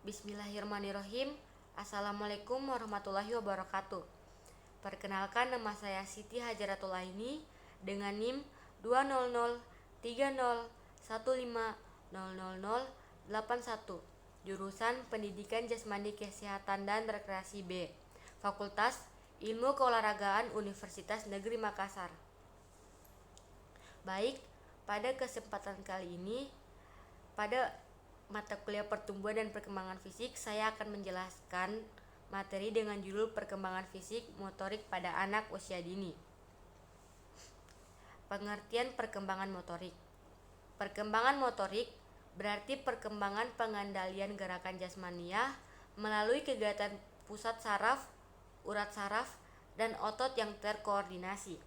Bismillahirrahmanirrahim. Assalamualaikum warahmatullahi wabarakatuh. Perkenalkan, nama saya Siti Hajaratul Aini dengan NIM 2003015000081, jurusan Pendidikan Jasmani Kesehatan dan Rekreasi B, Fakultas Ilmu Keolahragaan Universitas Negeri Makassar. Baik, pada kesempatan kali ini, pada mata kuliah pertumbuhan dan perkembangan fisik, saya akan menjelaskan materi dengan judul perkembangan fisik motorik pada anak usia dini. Pengertian perkembangan motorik. Perkembangan motorik berarti perkembangan pengendalian gerakan jasmaniah melalui kegiatan pusat saraf, urat saraf, dan otot yang terkoordinasi.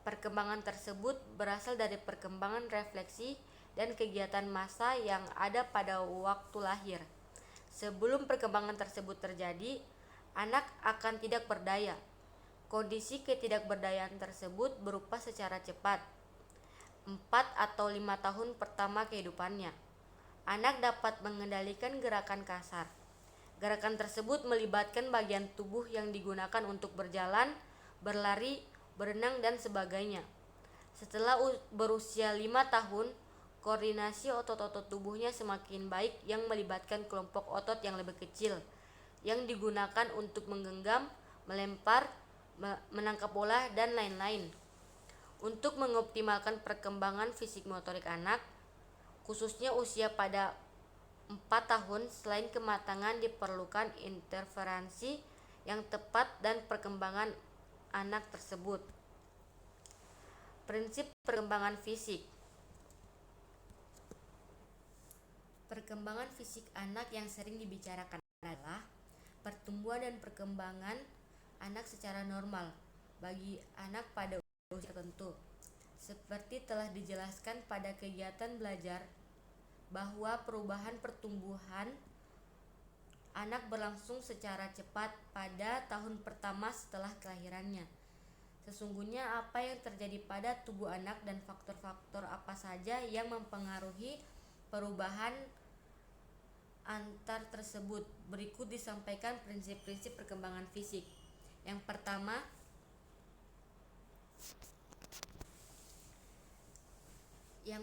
Perkembangan tersebut berasal dari perkembangan refleksi dan kegiatan massa yang ada pada waktu lahir. Sebelum perkembangan tersebut terjadi, anak akan tidak berdaya. Kondisi ketidakberdayaan tersebut berupa secara cepat, 4 atau 5 tahun pertama kehidupannya. Anak dapat mengendalikan gerakan kasar. Gerakan tersebut melibatkan bagian tubuh yang digunakan untuk berjalan, berlari, berenang, dan sebagainya. Setelah berusia 5 tahun, koordinasi otot-otot tubuhnya semakin baik yang melibatkan kelompok otot yang lebih kecil yang digunakan untuk menggenggam, melempar, menangkap bola, dan lain-lain. Untuk mengoptimalkan perkembangan fisik motorik anak, khususnya usia pada 4 tahun, selain kematangan diperlukan interferensi yang tepat dan perkembangan anak tersebut. Prinsip perkembangan fisik. Perkembangan fisik anak yang sering dibicarakan adalah pertumbuhan dan perkembangan anak secara normal bagi anak pada usia tertentu. Seperti telah dijelaskan pada kegiatan belajar bahwa perubahan pertumbuhan anak berlangsung secara cepat pada tahun pertama setelah kelahirannya. Sesungguhnya apa yang terjadi pada tubuh anak dan faktor-faktor apa saja yang mempengaruhi perubahan antar tersebut. Berikut disampaikan prinsip-prinsip perkembangan fisik. Yang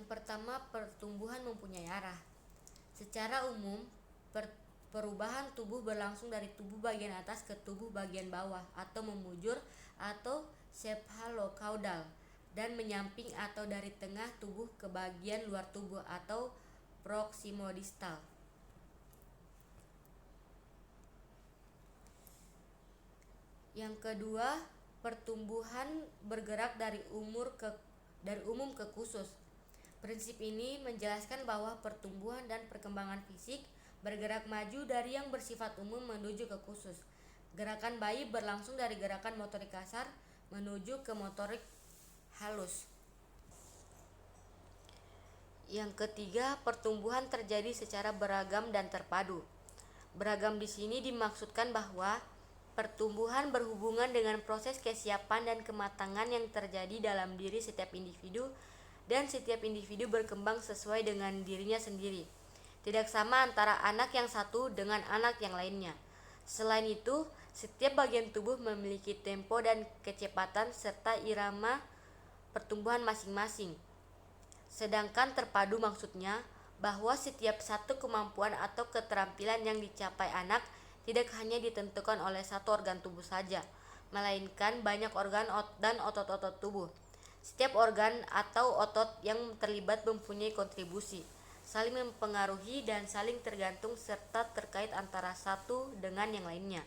pertama, pertumbuhan mempunyai arah. Secara umum, perubahan tubuh berlangsung dari tubuh bagian atas ke tubuh bagian bawah atau memujur atau cephalocaudal, dan menyamping atau dari tengah tubuh ke bagian luar tubuh atau proximodistal. Yang kedua, pertumbuhan bergerak dari umum ke khusus. Prinsip ini menjelaskan bahwa pertumbuhan dan perkembangan fisik bergerak maju dari yang bersifat umum menuju ke khusus. Gerakan bayi berlangsung dari gerakan motorik kasar menuju ke motorik halus. Yang ketiga, pertumbuhan terjadi secara beragam dan terpadu. Beragam di sini dimaksudkan bahwa pertumbuhan berhubungan dengan proses kesiapan dan kematangan yang terjadi dalam diri setiap individu, dan setiap individu berkembang sesuai dengan dirinya sendiri. Tidak sama antara anak yang satu dengan anak yang lainnya. Selain itu, setiap bagian tubuh memiliki tempo dan kecepatan serta irama pertumbuhan masing-masing. Sedangkan terpadu maksudnya bahwa setiap satu kemampuan atau keterampilan yang dicapai anak tidak hanya ditentukan oleh satu organ tubuh saja, melainkan banyak organ dan otot-otot tubuh. Setiap organ atau otot yang terlibat mempunyai kontribusi, saling mempengaruhi dan saling tergantung serta terkait antara satu dengan yang lainnya.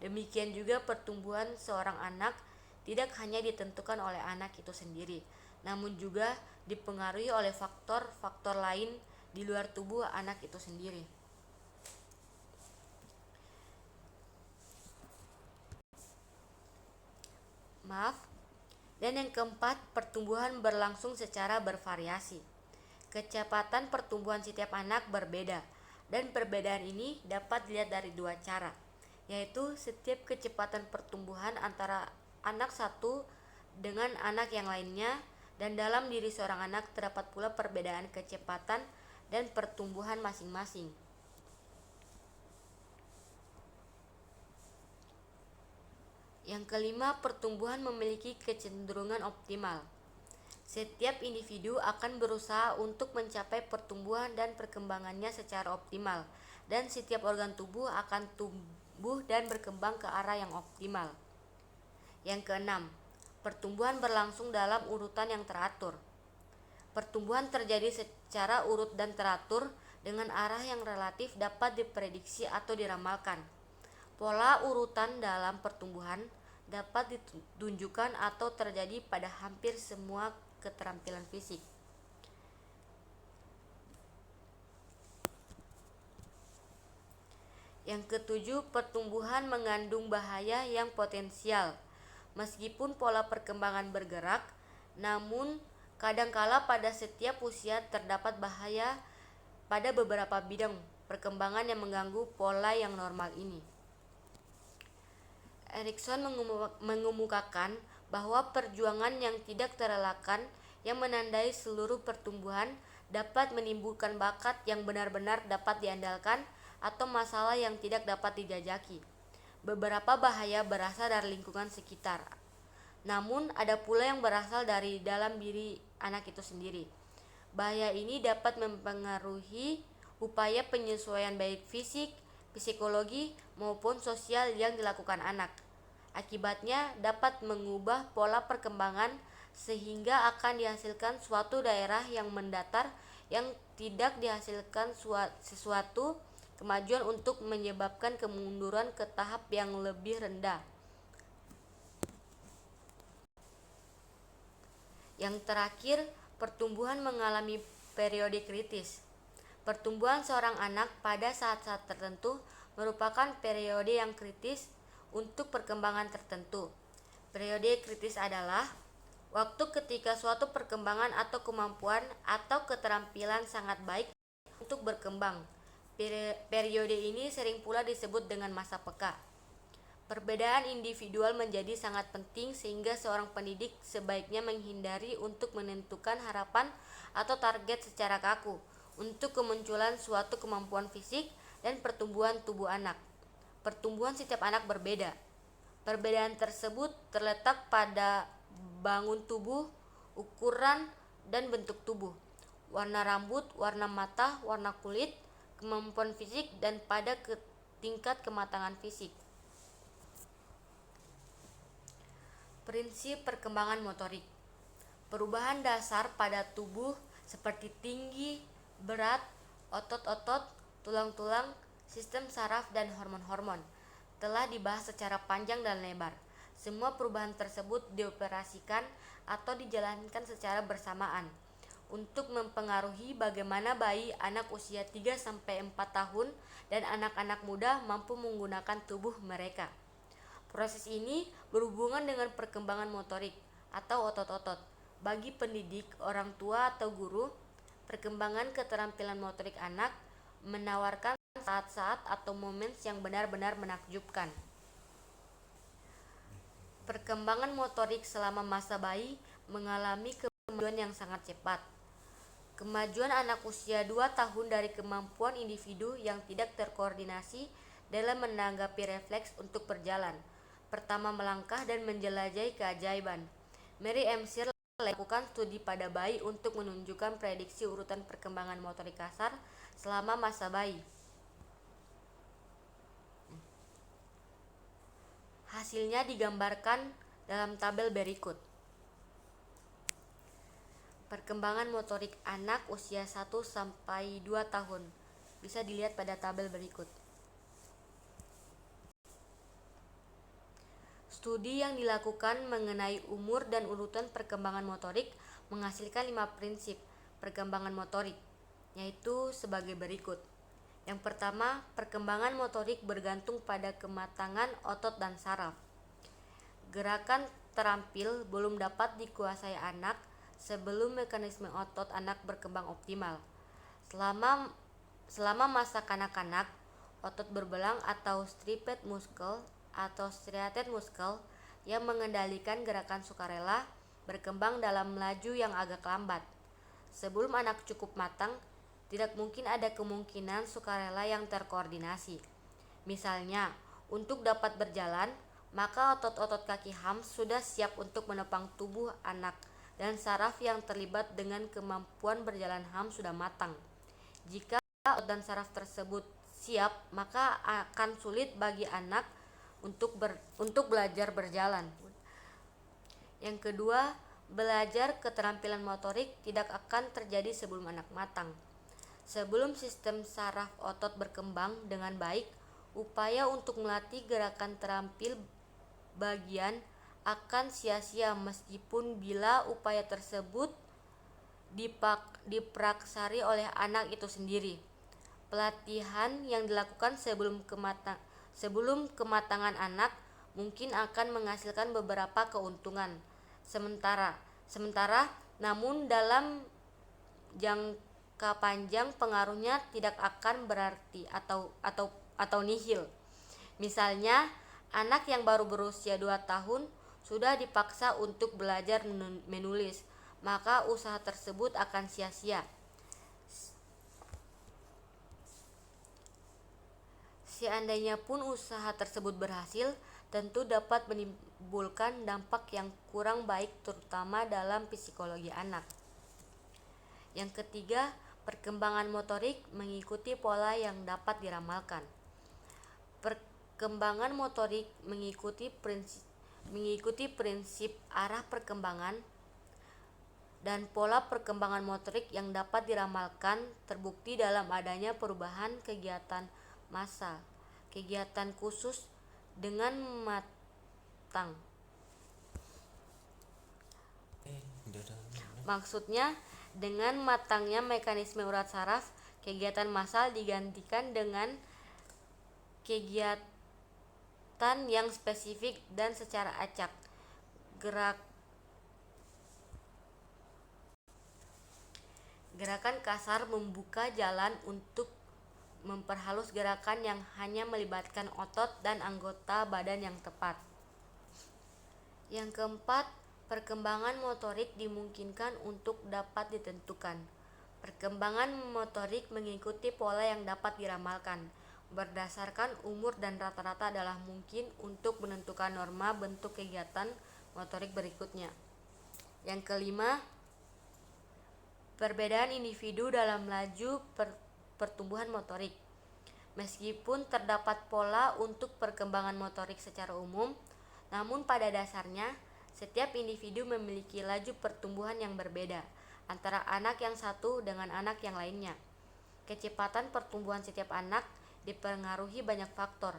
Demikian juga pertumbuhan seorang anak tidak hanya ditentukan oleh anak itu sendiri, namun juga dipengaruhi oleh faktor-faktor lain di luar tubuh anak itu sendiri. Dan yang keempat, pertumbuhan berlangsung secara bervariasi. Kecepatan pertumbuhan setiap anak berbeda, dan perbedaan ini dapat dilihat dari dua cara, yaitu setiap kecepatan pertumbuhan antara anak satu dengan anak yang lainnya, dan dalam diri seorang anak terdapat pula perbedaan kecepatan dan pertumbuhan masing-masing. Yang kelima, pertumbuhan memiliki kecenderungan optimal. Setiap individu akan berusaha untuk mencapai pertumbuhan dan perkembangannya secara optimal, dan setiap organ tubuh akan tumbuh dan berkembang ke arah yang optimal. Yang keenam, pertumbuhan berlangsung dalam urutan yang teratur. Pertumbuhan terjadi secara urut dan teratur dengan arah yang relatif dapat diprediksi atau diramalkan. Pola urutan dalam pertumbuhan dapat ditunjukkan atau terjadi pada hampir semua keterampilan fisik. Yang ketujuh, pertumbuhan mengandung bahaya yang potensial. Meskipun pola perkembangan bergerak, namun kadangkala pada setiap usia terdapat bahaya pada beberapa bidang perkembangan yang mengganggu pola yang normal ini. Erikson mengemukakan bahwa perjuangan yang tidak terelakkan yang menandai seluruh pertumbuhan dapat menimbulkan bakat yang benar-benar dapat diandalkan atau masalah yang tidak dapat dijajaki. Beberapa bahaya berasal dari lingkungan sekitar, namun ada pula yang berasal dari dalam diri anak itu sendiri. Bahaya ini dapat mempengaruhi upaya penyesuaian baik fisik, psikologi, maupun sosial yang dilakukan anak. Akibatnya dapat mengubah pola perkembangan sehingga akan dihasilkan suatu daerah yang mendatar yang tidak dihasilkan sesuatu kemajuan untuk menyebabkan kemunduran ke tahap yang lebih rendah. Yang terakhir, pertumbuhan mengalami periode kritis. Pertumbuhan seorang anak pada saat-saat tertentu merupakan periode yang kritis untuk perkembangan tertentu. Periode kritis adalah waktu ketika suatu perkembangan atau kemampuan atau keterampilan sangat baik untuk berkembang. Periode ini sering pula disebut dengan masa peka. Perbedaan individual menjadi sangat penting sehingga seorang pendidik sebaiknya menghindari untuk menentukan harapan atau target secara kaku untuk kemunculan suatu kemampuan fisik dan pertumbuhan tubuh anak. Pertumbuhan setiap anak berbeda. Perbedaan tersebut terletak pada bangun tubuh, ukuran, dan bentuk tubuh, warna rambut, warna mata, warna kulit, kemampuan fisik, dan pada tingkat kematangan fisik. Prinsip perkembangan motorik. Perubahan dasar pada tubuh seperti tinggi, berat, otot-otot, tulang-tulang, sistem saraf, dan hormon-hormon telah dibahas secara panjang dan lebar. Semua perubahan tersebut dioperasikan atau dijalankan secara bersamaan untuk mempengaruhi bagaimana bayi anak usia 3-4 tahun dan anak-anak muda mampu menggunakan tubuh mereka. Proses ini berhubungan dengan perkembangan motorik atau otot-otot. Bagi pendidik, orang tua, atau guru, perkembangan keterampilan motorik anak menawarkan saat-saat atau momen yang benar-benar menakjubkan. Perkembangan motorik selama masa bayi mengalami kemajuan yang sangat cepat. Kemajuan anak usia 2 tahun dari kemampuan individu yang tidak terkoordinasi dalam menanggapi refleks untuk berjalan, pertama melangkah dan menjelajahi keajaiban. Mary M. Searle melakukan studi pada bayi untuk menunjukkan prediksi urutan perkembangan motorik kasar selama masa bayi. Hasilnya digambarkan dalam tabel berikut. Perkembangan motorik anak usia 1-2 tahun bisa dilihat pada tabel berikut. Studi yang dilakukan mengenai umur dan urutan perkembangan motorik menghasilkan 5 prinsip perkembangan motorik, yaitu sebagai berikut. Yang pertama, perkembangan motorik bergantung pada kematangan otot dan saraf. Gerakan terampil belum dapat dikuasai anak sebelum mekanisme otot anak berkembang optimal. Selama masa kanak-kanak, otot berbelang atau striped muscle atau striated muscle yang mengendalikan gerakan sukarela berkembang dalam laju yang agak lambat. Sebelum anak cukup matang, tidak mungkin ada kemungkinan sukarela yang terkoordinasi. Misalnya, untuk dapat berjalan, maka otot-otot kaki hams sudah siap untuk menopang tubuh anak dan saraf yang terlibat dengan kemampuan berjalan hams sudah matang. Jika otot dan saraf tersebut siap, maka akan sulit bagi anak untuk belajar berjalan. Yang kedua, belajar keterampilan motorik tidak akan terjadi sebelum anak matang. Sebelum sistem saraf otot berkembang dengan baik, upaya untuk melatih gerakan terampil bagian akan sia-sia meskipun bila upaya tersebut dipraksari oleh anak itu sendiri. Pelatihan yang dilakukan sebelum kematangan anak mungkin akan menghasilkan beberapa keuntungan sementara namun dalam jangka panjang pengaruhnya tidak akan berarti atau nihil. Misalnya, anak yang baru berusia 2 tahun sudah dipaksa untuk belajar menulis, maka usaha tersebut akan sia-sia. Seandainya pun usaha tersebut berhasil, tentu dapat menimbulkan dampak yang kurang baik terutama dalam psikologi anak. Yang ketiga, perkembangan motorik mengikuti pola yang dapat diramalkan. Perkembangan motorik mengikuti prinsip arah perkembangan dan pola perkembangan motorik yang dapat diramalkan terbukti dalam adanya perubahan kegiatan massal, kegiatan khusus dengan matang. Maksudnya, dengan matangnya mekanisme urat saraf, kegiatan massal digantikan dengan kegiatan yang spesifik dan secara acak. Gerakan kasar membuka jalan untuk memperhalus gerakan yang hanya melibatkan otot dan anggota badan yang tepat. Yang keempat, perkembangan motorik dimungkinkan untuk dapat ditentukan. Perkembangan motorik mengikuti pola yang dapat diramalkan. Berdasarkan umur dan rata-rata adalah mungkin untuk menentukan norma bentuk kegiatan motorik berikutnya. Yang kelima, perbedaan individu dalam laju pertumbuhan motorik. Meskipun terdapat pola untuk perkembangan motorik secara umum, namun pada dasarnya setiap individu memiliki laju pertumbuhan yang berbeda antara anak yang satu dengan anak yang lainnya. Kecepatan pertumbuhan setiap anak dipengaruhi banyak faktor,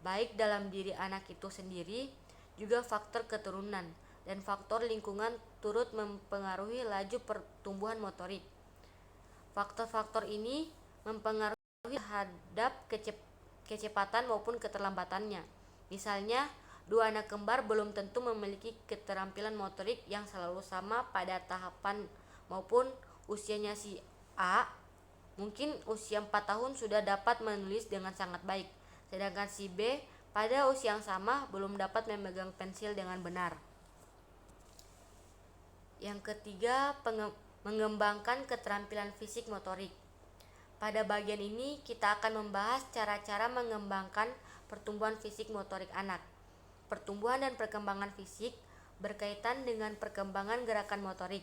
baik dalam diri anak itu sendiri, juga faktor keturunan, dan faktor lingkungan turut mempengaruhi laju pertumbuhan motorik. Faktor-faktor ini mempengaruhi terhadap kecepatan maupun keterlambatannya. Misalnya, 2 anak kembar belum tentu memiliki keterampilan motorik yang selalu sama pada tahapan maupun usianya. Si A mungkin usia 4 tahun sudah dapat menulis dengan sangat baik, sedangkan si B pada usia yang sama belum dapat memegang pensil dengan benar. Yang ketiga, mengembangkan keterampilan fisik motorik. Pada bagian ini kita akan membahas cara-cara mengembangkan pertumbuhan fisik motorik anak. Pertumbuhan dan perkembangan fisik berkaitan dengan perkembangan gerakan motorik,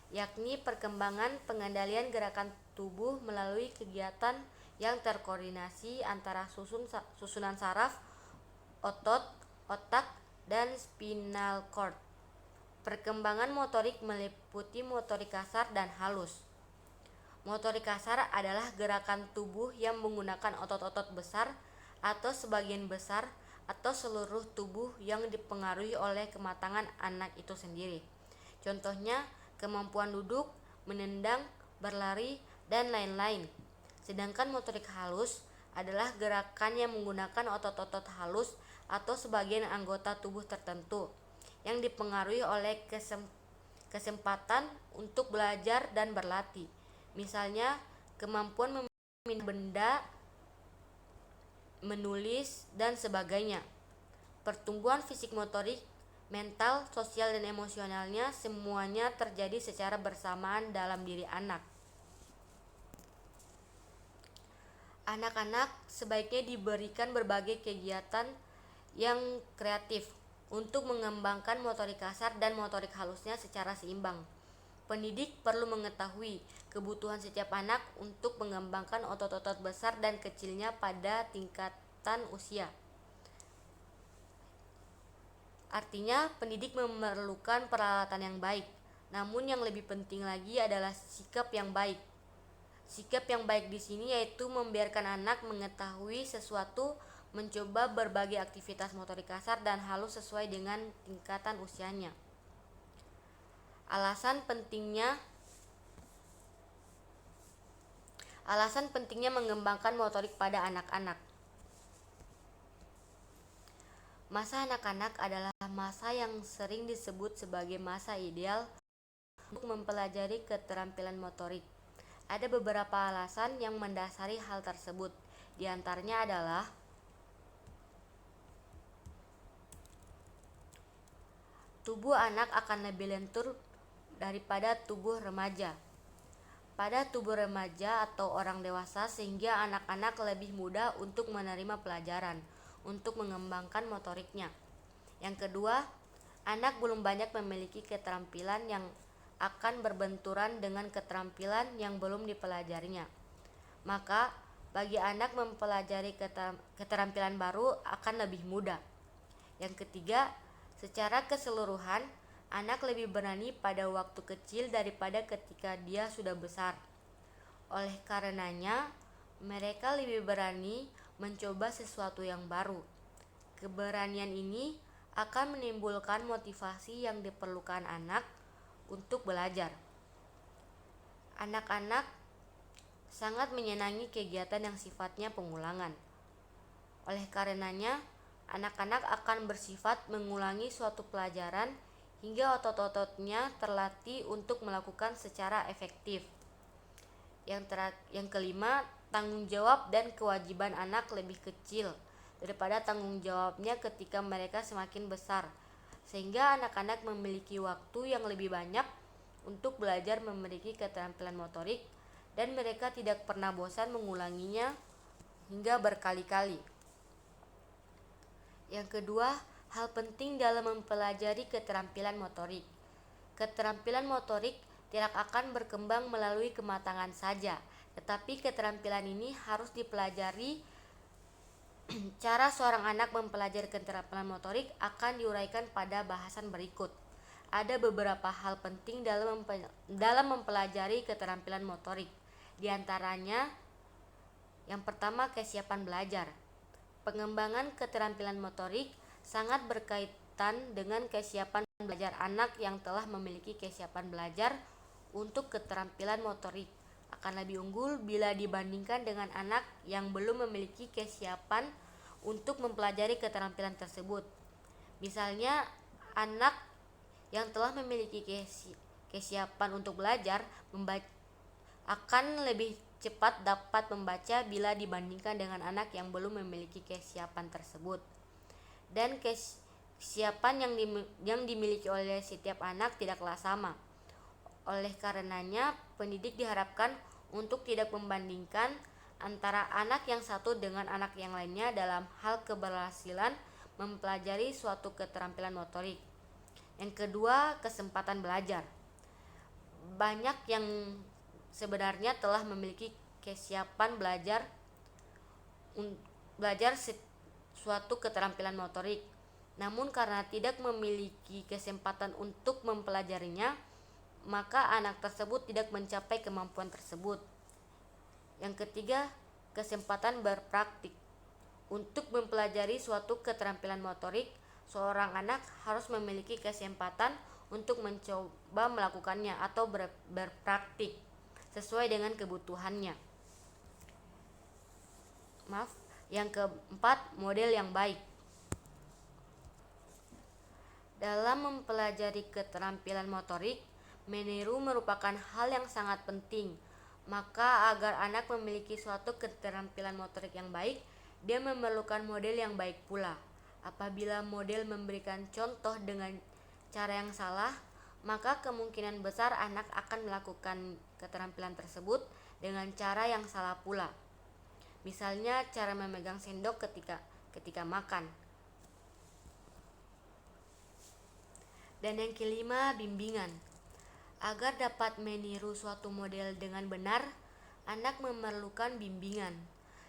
yakni perkembangan pengendalian gerakan tubuh melalui kegiatan yang terkoordinasi antara susunan saraf, otot, otak, dan spinal cord. Perkembangan motorik meliputi motorik kasar dan halus. Motorik kasar adalah gerakan tubuh yang menggunakan otot-otot besar atau sebagian besar atau seluruh tubuh yang dipengaruhi oleh kematangan anak itu sendiri. Contohnya, kemampuan duduk, menendang, berlari, dan lain-lain. Sedangkan motorik halus adalah gerakan yang menggunakan otot-otot halus atau sebagian anggota tubuh tertentu yang dipengaruhi oleh kesempatan untuk belajar dan berlatih. Misalnya, kemampuan memindahkan benda, menulis, dan sebagainya. Pertumbuhan fisik motorik, mental, sosial, dan emosionalnya semuanya terjadi secara bersamaan dalam diri anak. Anak-anak sebaiknya diberikan berbagai kegiatan yang kreatif untuk mengembangkan motorik kasar dan motorik halusnya secara seimbang. Pendidik perlu mengetahui kebutuhan setiap anak untuk mengembangkan otot-otot besar dan kecilnya pada tingkatan usia. Artinya, pendidik memerlukan peralatan yang baik, namun yang lebih penting lagi adalah sikap yang baik. Sikap yang baik di sini yaitu membiarkan anak mengetahui sesuatu, mencoba berbagai aktivitas motorik kasar dan halus sesuai dengan tingkatan usianya. Alasan pentingnya mengembangkan motorik pada anak-anak. Masa anak-anak adalah masa yang sering disebut sebagai masa ideal untuk mempelajari keterampilan motorik. Ada beberapa alasan yang mendasari hal tersebut. Di antaranya adalah tubuh anak akan lebih lentur daripada tubuh remaja. Pada tubuh remaja atau orang dewasa, sehingga anak-anak lebih mudah untuk menerima pelajaran, untuk mengembangkan motoriknya. Yang kedua, anak belum banyak memiliki keterampilan yang akan berbenturan dengan keterampilan yang belum dipelajarinya. Maka, bagi anak mempelajari keterampilan baru akan lebih mudah. Yang ketiga, secara keseluruhan, anak lebih berani pada waktu kecil daripada ketika dia sudah besar. Oleh karenanya, mereka lebih berani mencoba sesuatu yang baru. Keberanian ini akan menimbulkan motivasi yang diperlukan anak untuk belajar. Anak-anak sangat menyenangi kegiatan yang sifatnya pengulangan. Oleh karenanya, anak-anak akan bersifat mengulangi suatu pelajaran hingga otot-ototnya terlatih untuk melakukan secara efektif. Yang kelima, tanggung jawab dan kewajiban anak lebih kecil daripada tanggung jawabnya ketika mereka semakin besar, sehingga anak-anak memiliki waktu yang lebih banyak untuk belajar memiliki keterampilan motorik dan mereka tidak pernah bosan mengulanginya hingga berkali-kali. Yang kedua, hal penting dalam mempelajari keterampilan motorik. Keterampilan motorik tidak akan berkembang melalui kematangan saja, tetapi keterampilan ini harus dipelajari. Cara seorang anak mempelajari keterampilan motorik akan diuraikan pada bahasan berikut. Ada beberapa hal penting dalam mempelajari keterampilan motorik. Di antaranya, yang pertama, kesiapan belajar. Pengembangan keterampilan motorik sangat berkaitan dengan kesiapan belajar. Anak yang telah memiliki kesiapan belajar untuk keterampilan motorik akan lebih unggul bila dibandingkan dengan anak yang belum memiliki kesiapan untuk mempelajari keterampilan tersebut. Misalnya, anak yang telah memiliki kesiapan untuk belajar akan lebih cepat dapat membaca bila dibandingkan dengan anak yang belum memiliki kesiapan tersebut. Dan kesiapan yang dimiliki oleh setiap anak tidaklah sama. Oleh karenanya, pendidik diharapkan untuk tidak membandingkan antara anak yang satu dengan anak yang lainnya dalam hal keberhasilan mempelajari suatu keterampilan motorik. Yang kedua, kesempatan belajar. Banyak yang sebenarnya telah memiliki kesiapan belajar suatu keterampilan motorik, namun karena tidak memiliki kesempatan untuk mempelajarinya, maka anak tersebut tidak mencapai kemampuan tersebut. Yang ketiga, kesempatan berpraktik. Untuk mempelajari suatu keterampilan motorik, seorang anak harus memiliki kesempatan untuk mencoba melakukannya atau berpraktik sesuai dengan kebutuhannya. Yang keempat, model yang baik. Dalam mempelajari keterampilan motorik, meniru merupakan hal yang sangat penting. Maka agar anak memiliki suatu keterampilan motorik yang baik, dia memerlukan model yang baik pula. Apabila model memberikan contoh dengan cara yang salah, maka kemungkinan besar anak akan melakukan keterampilan tersebut dengan cara yang salah pula. Misalnya cara memegang sendok ketika makan. Dan yang kelima, bimbingan. Agar dapat meniru suatu model dengan benar, anak memerlukan bimbingan.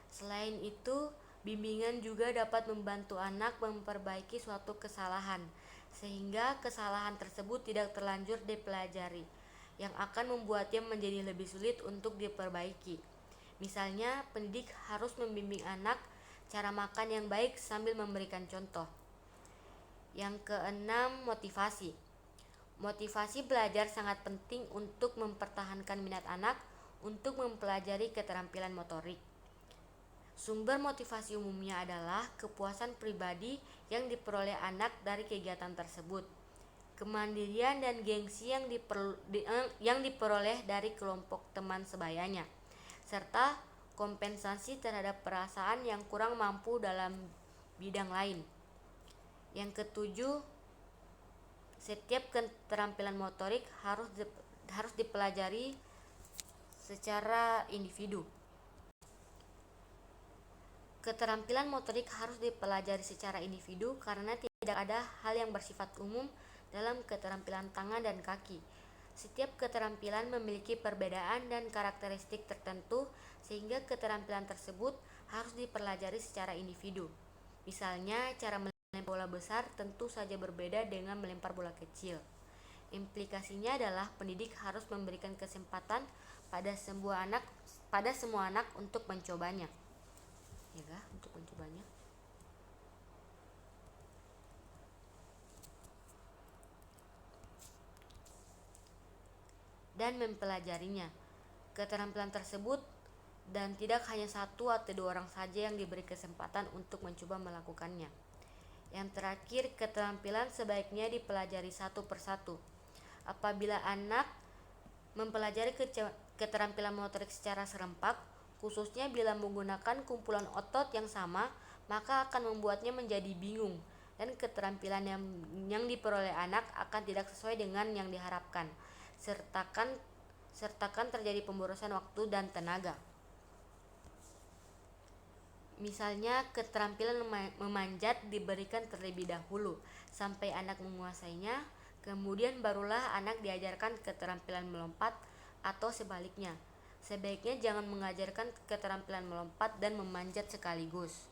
Selain itu, bimbingan juga dapat membantu anak memperbaiki suatu kesalahan, sehingga kesalahan tersebut tidak terlanjur dipelajari, yang akan membuatnya menjadi lebih sulit untuk diperbaiki. Misalnya, pendidik harus membimbing anak cara makan yang baik sambil memberikan contoh. Yang keenam, motivasi. Motivasi belajar sangat penting untuk mempertahankan minat anak untuk mempelajari keterampilan motorik. Sumber motivasi umumnya adalah kepuasan pribadi yang diperoleh anak dari kegiatan tersebut, kemandirian dan gengsi yang diperoleh dari kelompok teman sebayanya, serta kompensasi terhadap perasaan yang kurang mampu dalam bidang lain. Yang ketujuh, setiap keterampilan motorik harus dipelajari secara individu. Keterampilan motorik harus dipelajari secara individu karena tidak ada hal yang bersifat umum dalam keterampilan tangan dan kaki. Setiap keterampilan memiliki perbedaan dan karakteristik tertentu sehingga keterampilan tersebut harus dipelajari secara individu. Misalnya, cara melempar bola besar tentu saja berbeda dengan melempar bola kecil. Implikasinya adalah pendidik harus memberikan kesempatan pada semua anak untuk mencobanya. Dan mempelajarinya. Keterampilan tersebut dan tidak hanya satu atau dua orang saja yang diberi kesempatan untuk mencoba melakukannya. Yang terakhir, keterampilan sebaiknya dipelajari satu persatu. Apabila anak mempelajari keterampilan motorik secara serempak, khususnya bila menggunakan kumpulan otot yang sama, maka akan membuatnya menjadi bingung dan keterampilan yang diperoleh anak akan tidak sesuai dengan yang diharapkan, sertakan terjadi pemborosan waktu dan tenaga. Misalnya, keterampilan memanjat diberikan terlebih dahulu sampai anak menguasainya, kemudian barulah anak diajarkan keterampilan melompat, atau sebaliknya. Sebaiknya jangan mengajarkan keterampilan melompat dan memanjat sekaligus.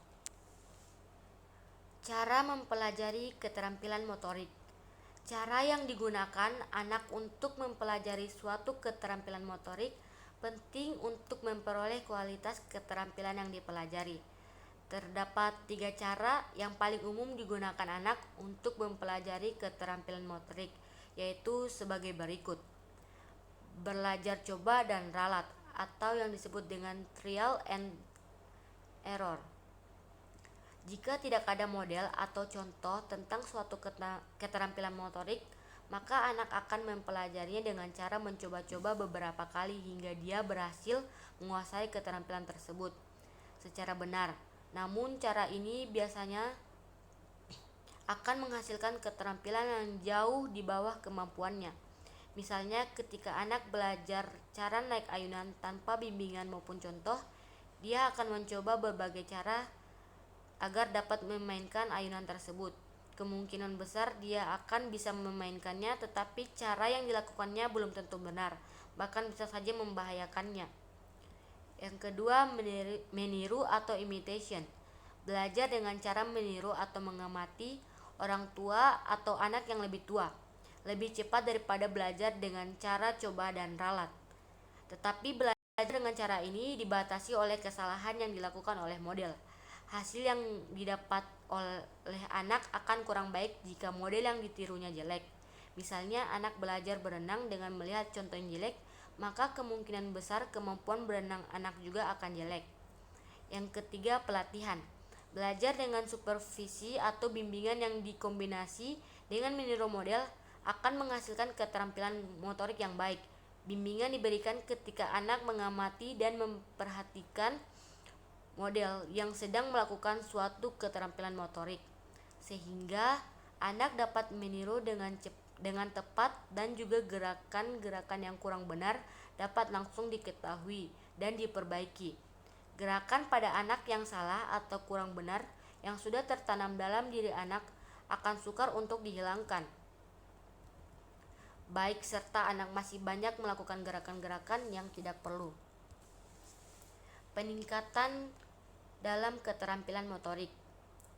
Cara mempelajari keterampilan motorik. Cara yang digunakan anak untuk mempelajari suatu keterampilan motorik penting untuk memperoleh kualitas keterampilan yang dipelajari. Terdapat 3 cara yang paling umum digunakan anak untuk mempelajari keterampilan motorik, yaitu sebagai berikut. Belajar coba dan ralat, atau yang disebut dengan trial and error. Jika tidak ada model atau contoh tentang suatu keterampilan motorik, maka anak akan mempelajarinya dengan cara mencoba-coba beberapa kali hingga dia berhasil menguasai keterampilan tersebut secara benar. Namun cara ini biasanya akan menghasilkan keterampilan yang jauh di bawah kemampuannya. Misalnya, ketika anak belajar cara naik ayunan tanpa bimbingan maupun contoh, dia akan mencoba berbagai cara agar dapat memainkan ayunan tersebut. Kemungkinan besar dia akan bisa memainkannya, tetapi cara yang dilakukannya belum tentu benar, bahkan bisa saja membahayakannya. Yang kedua, meniru atau imitation. Belajar dengan cara meniru atau mengamati orang tua atau anak yang lebih tua, lebih cepat daripada belajar dengan cara coba dan ralat. Tetapi belajar dengan cara ini dibatasi oleh kesalahan yang dilakukan oleh model. Hasil yang didapat oleh anak akan kurang baik jika model yang ditirunya jelek. Misalnya, anak belajar berenang dengan melihat contoh yang jelek, maka kemungkinan besar kemampuan berenang anak juga akan jelek. Yang ketiga, pelatihan. Belajar dengan supervisi atau bimbingan yang dikombinasi dengan meniru model akan menghasilkan keterampilan motorik yang baik. Bimbingan diberikan ketika anak mengamati dan memperhatikan model yang sedang melakukan suatu keterampilan motorik, sehingga anak dapat meniru dengan tepat dan juga gerakan-gerakan yang kurang benar dapat langsung diketahui dan diperbaiki. Gerakan pada anak yang salah atau kurang benar yang sudah tertanam dalam diri anak akan sukar untuk dihilangkan. baik serta anak masih banyak melakukan gerakan-gerakan yang tidak perlu. Peningkatan dalam keterampilan motorik.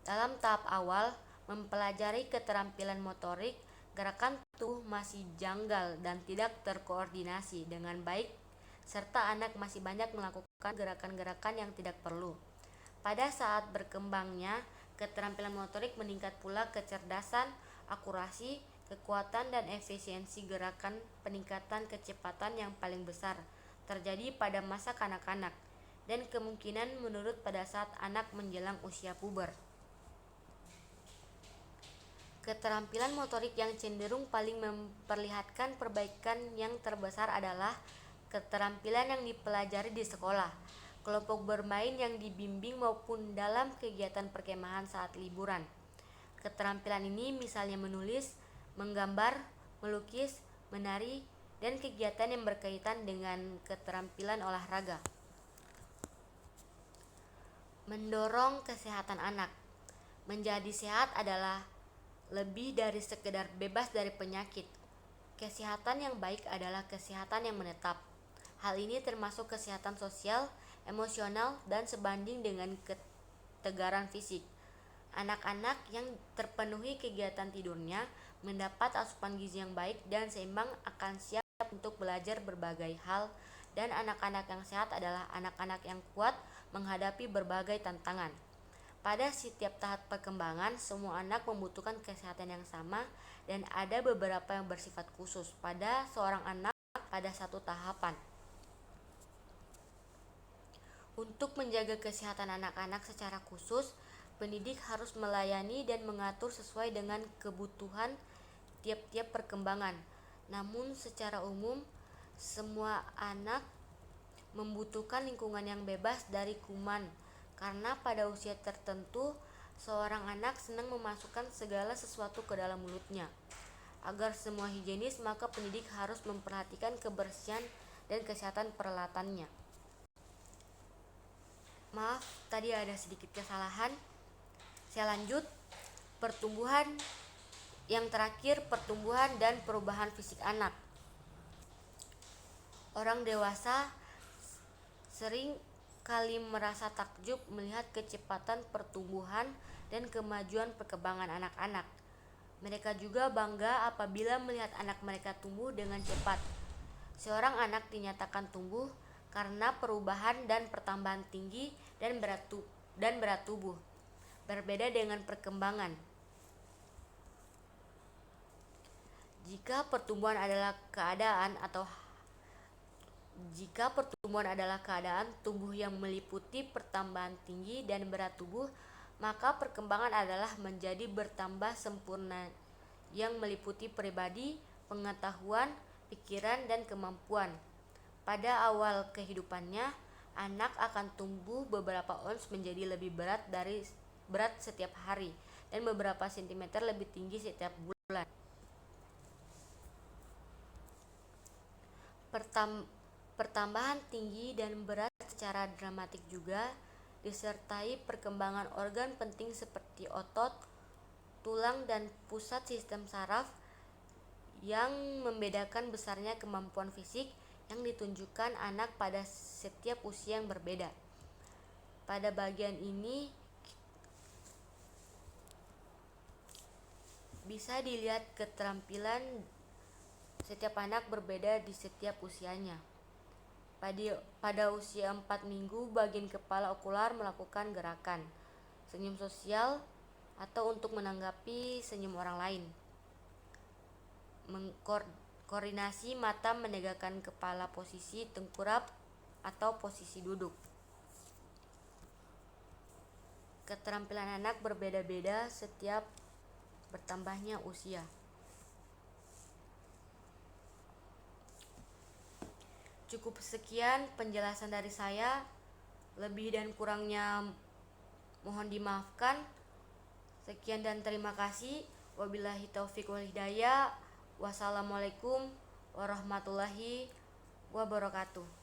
Dalam tahap awal mempelajari keterampilan motorik, gerakan tubuh masih janggal dan tidak terkoordinasi dengan baik serta anak masih banyak melakukan gerakan-gerakan yang tidak perlu. Pada saat berkembangnya, keterampilan motorik meningkat pula kecerdasan, akurasi, kekuatan dan efisiensi gerakan. Peningkatan kecepatan yang paling besar terjadi pada masa kanak-kanak dan kemungkinan menurun pada saat anak menjelang usia puber. Keterampilan motorik yang cenderung paling memperlihatkan perbaikan yang terbesar adalah keterampilan yang dipelajari di sekolah, kelompok bermain yang dibimbing maupun dalam kegiatan perkemahan saat liburan. Keterampilan ini misalnya menulis, menggambar, melukis, menari, dan kegiatan yang berkaitan dengan keterampilan olahraga. Mendorong kesehatan anak. Menjadi sehat adalah lebih dari sekedar bebas dari penyakit. Kesehatan yang baik adalah kesehatan yang menetap. Hal ini termasuk kesehatan sosial, emosional, dan sebanding dengan ketegaran fisik. Anak-anak yang terpenuhi kegiatan tidurnya mendapat asupan gizi yang baik dan seimbang akan siap untuk belajar berbagai hal, dan anak-anak yang sehat adalah anak-anak yang kuat menghadapi berbagai tantangan. Pada setiap tahap perkembangan, semua anak membutuhkan kesehatan yang sama dan ada beberapa yang bersifat khusus pada seorang anak pada satu tahapan. Untuk menjaga kesehatan anak-anak secara khusus, pendidik harus melayani dan mengatur sesuai dengan kebutuhan tiap-tiap perkembangan. Namun secara umum, semua anak membutuhkan lingkungan yang bebas dari kuman, karena pada usia tertentu seorang anak senang memasukkan segala sesuatu ke dalam mulutnya. Agar semua higienis, maka pendidik harus memperhatikan kebersihan dan kesehatan peralatannya. Maaf, tadi ada sedikit kesalahan. Saya lanjut. Pertumbuhan. Yang terakhir, pertumbuhan dan perubahan fisik anak. Orang dewasa sering kali merasa takjub melihat kecepatan pertumbuhan dan kemajuan perkembangan anak-anak. Mereka juga bangga apabila melihat anak mereka tumbuh dengan cepat. Seorang anak dinyatakan tumbuh karena perubahan dan pertambahan tinggi dan berat tubuh. Berbeda dengan perkembangan. Jika pertumbuhan adalah keadaan tubuh yang meliputi pertambahan tinggi dan berat tubuh, maka perkembangan adalah menjadi bertambah sempurna yang meliputi pribadi, pengetahuan, pikiran, dan kemampuan. Pada awal kehidupannya, anak akan tumbuh beberapa ons menjadi lebih berat setiap hari dan beberapa sentimeter lebih tinggi setiap bulan. Pertambahan tinggi dan berat secara dramatik juga disertai perkembangan organ penting seperti otot, tulang, dan pusat sistem saraf yang membedakan besarnya kemampuan fisik yang ditunjukkan anak pada setiap usia yang berbeda. Pada bagian ini bisa dilihat keterampilan setiap anak berbeda di setiap usianya. Pada usia 4 minggu, bagian kepala okular melakukan gerakan senyum sosial atau untuk menanggapi senyum orang lain. Koordinasi mata menegakkan kepala posisi tengkurap atau posisi duduk. Keterampilan anak berbeda-beda setiap bertambahnya usia. Cukup sekian penjelasan dari saya. Lebih dan kurangnya mohon dimaafkan. Sekian dan terima kasih. Wabillahi taufiq wal hidayah. Wassalamualaikum warahmatullahi wabarakatuh.